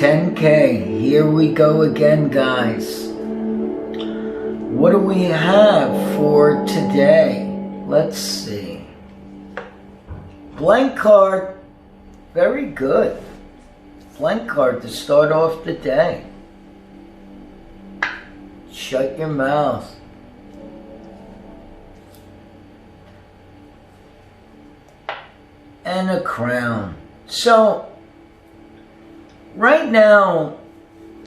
10K, here we go again, guys. What do we have for today? Let's see. Blank card. Very good. Blank card to start off the day. Shut your mouth. And a crown. So, right now,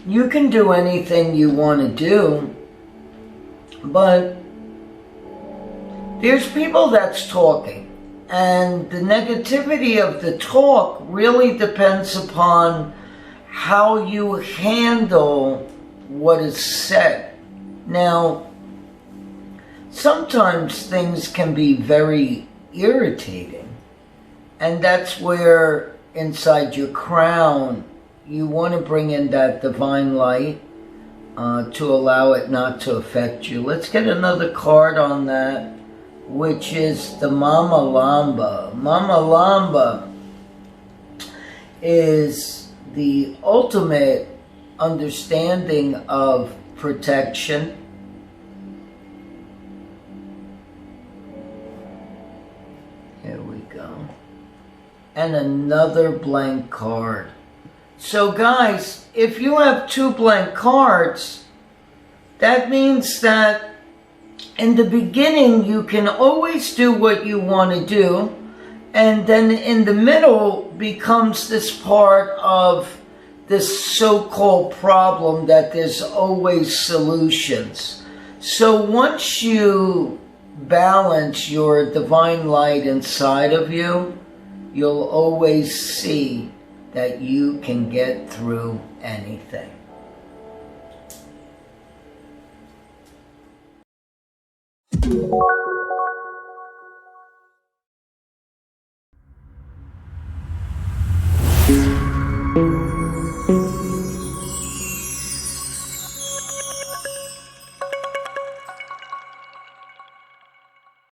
you can do anything you want to do, but there's people that's talking, and the negativity of the talk really depends upon how you handle what is said. Now, sometimes things can be very irritating, and that's where inside your crown you want to bring in that divine light to allow it not to affect you. Let's get another card on that, which is the Mama Lamba. Mama Lamba is the ultimate understanding of protection. Here we go. And another blank card. So guys, if you have two blank cards, that means that in the beginning you can always do what you want to do, and then in the middle becomes this part of this so-called problem that there's always solutions. So once you balance your divine light inside of you, you'll always see that you can get through anything.